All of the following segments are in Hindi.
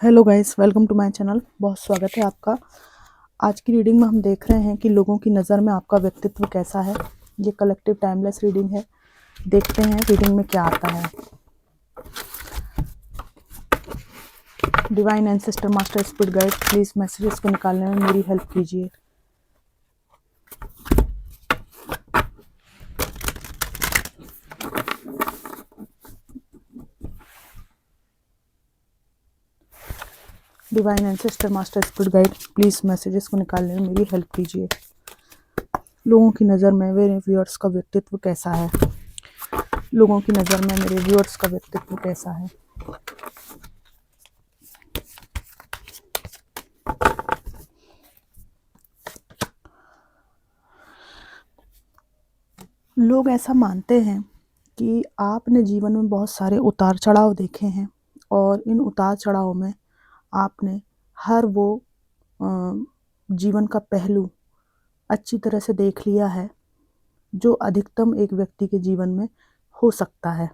Hello guys, welcome to my channel. बहुत स्वागत है आपका। आज की रीडिंग में हम देख रहे हैं कि लोगों की नज़र में आपका व्यक्तित्व कैसा है। ये कलेक्टिव टाइमलेस रीडिंग है। देखते हैं रीडिंग में क्या आता है। Divine ancestor master spirit guide, please messages को निकालने में मेरी हेल्प कीजिए। Divine ancestor master spirit guide, please messages को निकालने में मेरी हेल्प कीजिए। लोगों की नज़र में मेरे व्यूअर्स का व्यक्तित्व कैसा है। लोगों की नज़र में मेरे व्यूअर्स का व्यक्तित्व कैसा है। लोग ऐसा मानते हैं कि आपने जीवन में बहुत सारे उतार चढ़ाव देखे हैं और इन उतार चढ़ाव में आपने हर वो जीवन का पहलू अच्छी तरह से देख लिया है जो अधिकतम एक व्यक्ति के जीवन में हो सकता है।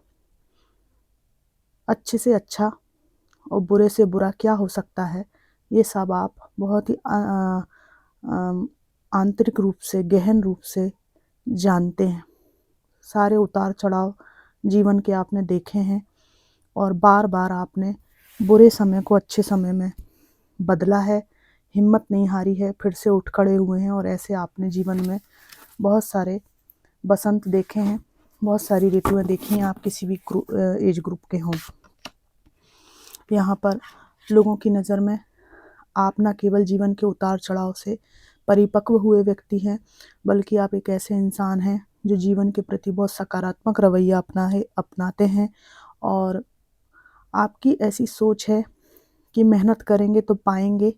अच्छे से अच्छा और बुरे से बुरा क्या हो सकता है, ये सब आप बहुत ही आंतरिक रूप से, गहन रूप से जानते हैं। सारे उतार चढ़ाव जीवन के आपने देखे हैं और बार बार आपने बुरे समय को अच्छे समय में बदला है, हिम्मत नहीं हारी है, फिर से उठ खड़े हुए हैं। और ऐसे आपने जीवन में बहुत सारे बसंत देखे हैं, बहुत सारी ऋतुएं देखी हैं, आप किसी भी एज ग्रुप के हों। यहाँ पर लोगों की नज़र में आप न केवल जीवन के उतार चढ़ाव से परिपक्व हुए व्यक्ति हैं, बल्कि आप एक ऐसे इंसान हैं जो जीवन के प्रति बहुत सकारात्मक रवैया अपनाते हैं। और आपकी ऐसी सोच है कि मेहनत करेंगे तो पाएंगे,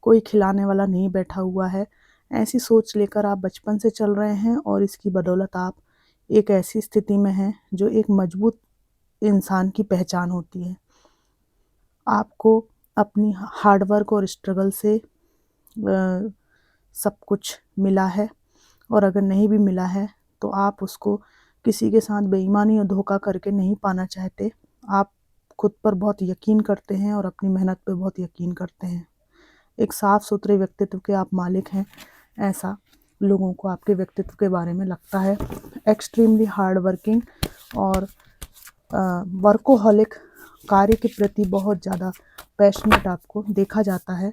कोई खिलाने वाला नहीं बैठा हुआ है। ऐसी सोच लेकर आप बचपन से चल रहे हैं और इसकी बदौलत आप एक ऐसी स्थिति में हैं जो एक मजबूत इंसान की पहचान होती है। आपको अपनी हार्डवर्क और स्ट्रगल से सब कुछ मिला है, और अगर नहीं भी मिला है तो आप उसको किसी के साथ बेईमानी और धोखा करके नहीं पाना चाहते। आप खुद पर बहुत यकीन करते हैं और अपनी मेहनत पे बहुत यकीन करते हैं। एक साफ सुथरे व्यक्तित्व के आप मालिक हैं, ऐसा लोगों को आपके व्यक्तित्व के बारे में लगता है। एक्सट्रीमली हार्ड वर्किंग और वर्कोहॉलिक, कार्य के प्रति बहुत ज़्यादा पैशनेट आपको देखा जाता है।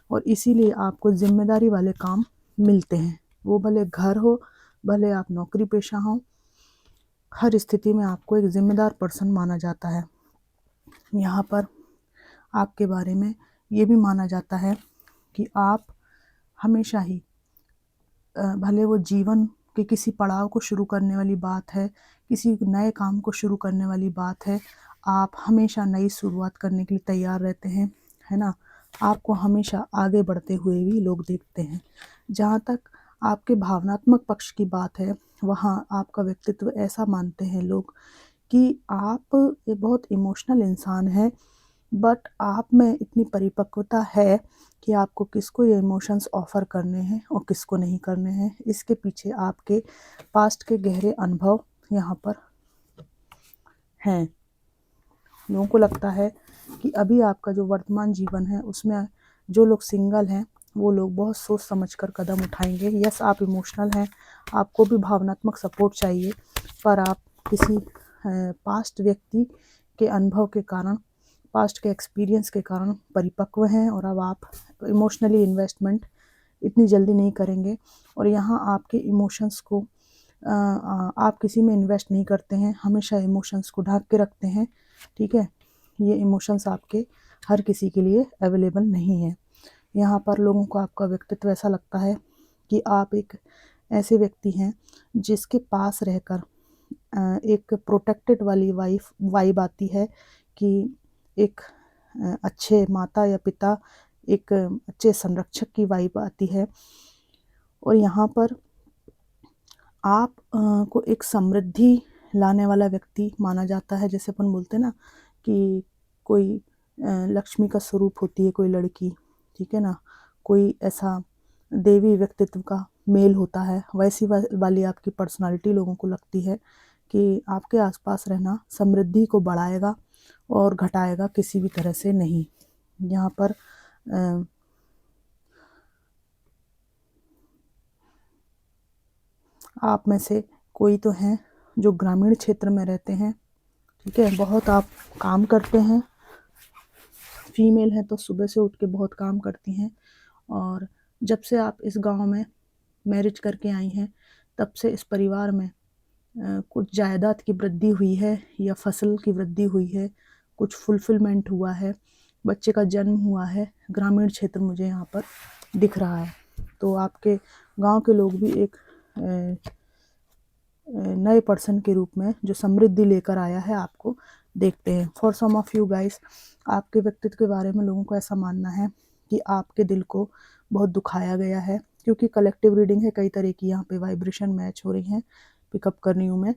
और इसीलिए आपको जिम्मेदारी वाले काम मिलते हैं, वो भले घर हो, भले आप नौकरी पेशा हों, हर स्थिति में आपको एक जिम्मेदार पर्सन माना जाता है। यहाँ पर आपके बारे में ये भी माना जाता है कि आप हमेशा ही भले वो जीवन के किसी पड़ाव को शुरू करने वाली बात है, किसी नए काम को शुरू करने वाली बात है, आप हमेशा नई शुरुआत करने के लिए तैयार रहते हैं, है ना। आपको हमेशा आगे बढ़ते हुए भी लोग देखते हैं। जहाँ तक आपके भावनात्मक पक्ष की बात है, वहाँ आपका व्यक्तित्व ऐसा मानते हैं लोग कि आप एक बहुत इमोशनल इंसान हैं, बट आप में इतनी परिपक्वता है कि आपको किसको ये इमोशंस ऑफ़र करने हैं और किसको नहीं करने हैं। इसके पीछे आपके पास्ट के गहरे अनुभव यहाँ पर हैं। लोगों को लगता है कि अभी आपका जो वर्तमान जीवन है उसमें जो लोग सिंगल हैं वो लोग बहुत सोच समझ कर कदम उठाएंगे। यस, आप इमोशनल हैं, आपको भी भावनात्मक सपोर्ट चाहिए, पर आप किसी पास्ट व्यक्ति के अनुभव के कारण, पास्ट के एक्सपीरियंस के कारण परिपक्व हैं, और अब आप इमोशनली इन्वेस्टमेंट इतनी जल्दी नहीं करेंगे। और यहाँ आपके इमोशंस को आप किसी में इन्वेस्ट नहीं करते हैं, हमेशा इमोशंस को ढक के रखते हैं, ठीक है। ये इमोशंस आपके हर किसी के लिए अवेलेबल नहीं है। यहाँ पर लोगों को आपका व्यक्तित्व ऐसा लगता है कि आप एक ऐसे व्यक्ति हैं जिसके पास रहकर एक प्रोटेक्टेड वाली वाइब आती है, कि एक अच्छे माता या पिता, एक अच्छे संरक्षक की वाइब आती है। और यहाँ पर आप को एक समृद्धि लाने वाला व्यक्ति माना जाता है। जैसे अपन बोलते हैं ना कि कोई लक्ष्मी का स्वरूप होती है कोई लड़की, ठीक है ना, कोई ऐसा देवी व्यक्तित्व का मेल होता है, वैसी वाली आपकी पर्सनालिटी लोगों को लगती है कि आपके आसपास रहना समृद्धि को बढ़ाएगा और घटाएगा किसी भी तरह से नहीं। यहाँ पर आप में से कोई तो हैं जो ग्रामीण क्षेत्र में रहते हैं, ठीक है, बहुत आप काम करते हैं। फीमेल हैं तो सुबह से उठ के बहुत काम करती हैं, और जब से आप इस गांव में मैरिज करके आई हैं तब से इस परिवार में कुछ जायदाद की वृद्धि हुई है या फसल की वृद्धि हुई है, कुछ फुलफिलमेंट हुआ है, बच्चे का जन्म हुआ है। ग्रामीण क्षेत्र मुझे यहाँ पर दिख रहा है। तो आपके गांव के लोग भी एक नए पर्सन के रूप में जो समृद्धि लेकर आया है आपको देखते हैं। For some of you guys, आपके व्यक्तित्व के बारे में लोगों को ऐसा मानना है कि आपके दिल को बहुत दुखाया गया है, क्योंकि कलेक्टिव रीडिंग है, कई तरह की यहाँ पे वाइब्रेशन मैच हो रही हैं, पिकअप कर रही हूँ मैं।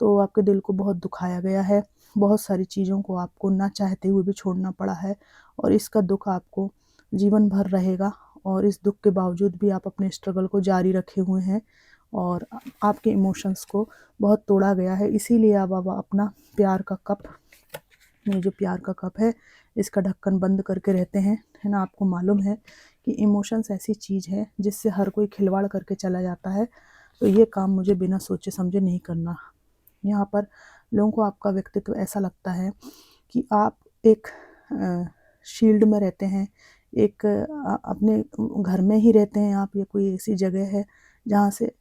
तो आपके दिल को बहुत दुखाया गया है, बहुत सारी चीज़ों को आपको ना चाहते हुए भी छोड़ना पड़ा है, और इसका दुख आपको जीवन भर रहेगा। और इस दुख के बावजूद भी आप अपने स्ट्रगल को जारी रखे हुए हैं, और आपके इमोशंस को बहुत तोड़ा गया है। इसीलिए अब आप अपना प्यार का कप, ये जो प्यार का कप है, इसका ढक्कन बंद करके रहते हैं, है ना। आपको मालूम है कि इमोशंस ऐसी चीज़ है जिससे हर कोई खिलवाड़ करके चला जाता है, तो ये काम मुझे बिना सोचे समझे नहीं करना। यहाँ पर लोगों को आपका व्यक्तित्व ऐसा लगता है कि आप एक शील्ड में रहते हैं, एक अपने घर में ही रहते हैं आप, या कोई ऐसी जगह है जहाँ से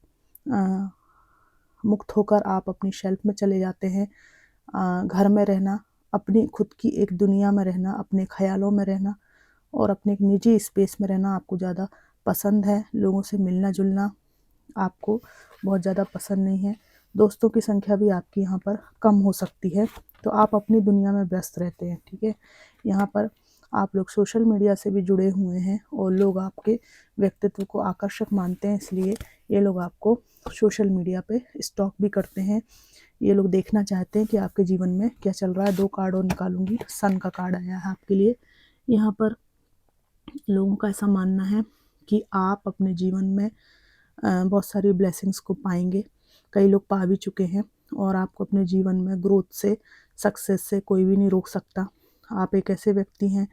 मुक्त होकर आप अपनी शेल्फ में चले जाते हैं। घर में रहना, अपनी खुद की एक दुनिया में रहना, अपने ख्यालों में रहना और अपने एक निजी स्पेस में रहना आपको ज़्यादा पसंद है। लोगों से मिलना जुलना आपको बहुत ज़्यादा पसंद नहीं है। दोस्तों की संख्या भी आपकी यहाँ पर कम हो सकती है, तो आप अपनी दुनिया में व्यस्त रहते हैं, ठीक है। यहाँ पर आप लोग सोशल मीडिया से भी जुड़े हुए हैं, और लोग आपके व्यक्तित्व को आकर्षक मानते हैं, इसलिए ये लोग आपको सोशल मीडिया पे स्टॉक भी करते हैं। ये लोग देखना चाहते हैं कि आपके जीवन में क्या चल रहा है। 2 कार्ड और निकालूंगी। सन का कार्ड आया है आपके लिए। यहाँ पर लोगों का ऐसा मानना है कि आप अपने जीवन में बहुत सारी ब्लेसिंग्स को पाएंगे, कई लोग पा भी चुके हैं, और आपको अपने जीवन में ग्रोथ से, सक्सेस से कोई भी नहीं रोक सकता। आप एक ऐसे व्यक्ति हैं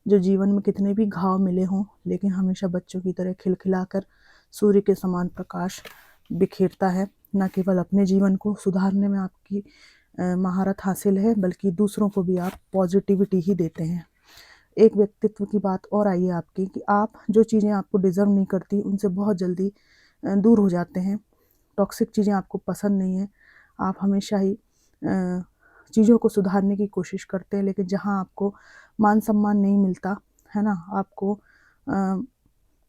जो जीवन में कितने भी घाव मिले हों, लेकिन हमेशा बच्चों की तरह खिलखिलाकर सूर्य के समान प्रकाश बिखेरता है। न केवल अपने जीवन को सुधारने में आपकी महारत हासिल है, बल्कि दूसरों को भी आप पॉजिटिविटी ही देते हैं। एक व्यक्तित्व की बात और आई है आपकी कि आप जो चीज़ें आपको डिज़र्व नहीं करती उनसे बहुत जल्दी दूर हो जाते हैं। टॉक्सिक चीज़ें आपको पसंद नहीं है, आप हमेशा ही चीज़ों को सुधारने की कोशिश करते हैं, लेकिन जहाँ आपको मान सम्मान नहीं मिलता है ना, आपको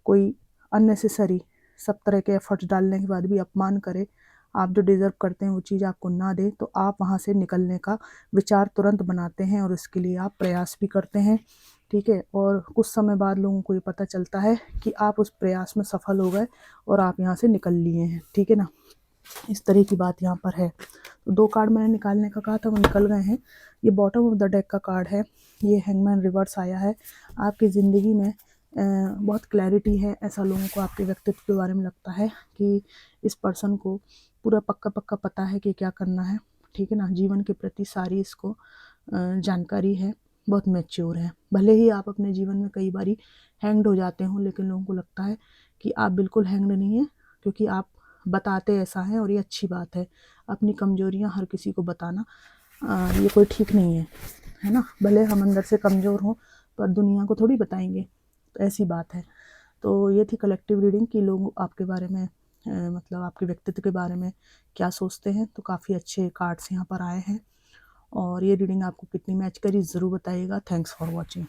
कोई अननेसेसरी सब तरह के एफर्ट्स डालने के बाद भी अपमान करे, आप जो डिज़र्व करते हैं वो चीज़ आपको ना दे, तो आप वहाँ से निकलने का विचार तुरंत बनाते हैं, और इसके लिए आप प्रयास भी करते हैं, ठीक है। और कुछ समय बाद लोगों को ये पता चलता है कि आप उस प्रयास में सफल हो गए और आप यहाँ से निकल लिए हैं, ठीक है ना। इस तरह की बात यहाँ पर है। तो 2 कार्ड मैंने निकालने का कहा था, वो निकल गए हैं। ये बॉटम ऑफ द डेक का कार्ड है, ये हैंगमैन रिवर्स आया है। आपकी ज़िंदगी में बहुत क्लैरिटी है, ऐसा लोगों को आपके व्यक्तित्व के बारे में लगता है कि इस पर्सन को पूरा पक्का पक्का पता है कि क्या करना है, ठीक है ना। जीवन के प्रति सारी इसको जानकारी है, बहुत मैच्योर है। भले ही आप अपने जीवन में कई बारी हैंग्ड हो जाते हो, लेकिन लोगों को लगता है कि आप बिल्कुल हैंग्ड नहीं हैं, क्योंकि आप बताते ऐसा हैं, और ये अच्छी बात है। अपनी कमजोरियां हर किसी को बताना ये कोई ठीक नहीं है ना। भले हम अंदर से कमज़ोर हों, पर दुनिया को थोड़ी बताएंगे, तो ऐसी बात है। तो ये थी कलेक्टिव रीडिंग कि लोग आपके बारे में मतलब आपके व्यक्तित्व के बारे में क्या सोचते हैं। तो काफ़ी अच्छे कार्ड्स यहाँ पर आए हैं, और ये रीडिंग आपको कितनी मैच करी ज़रूर बताइएगा। Thanks for watching.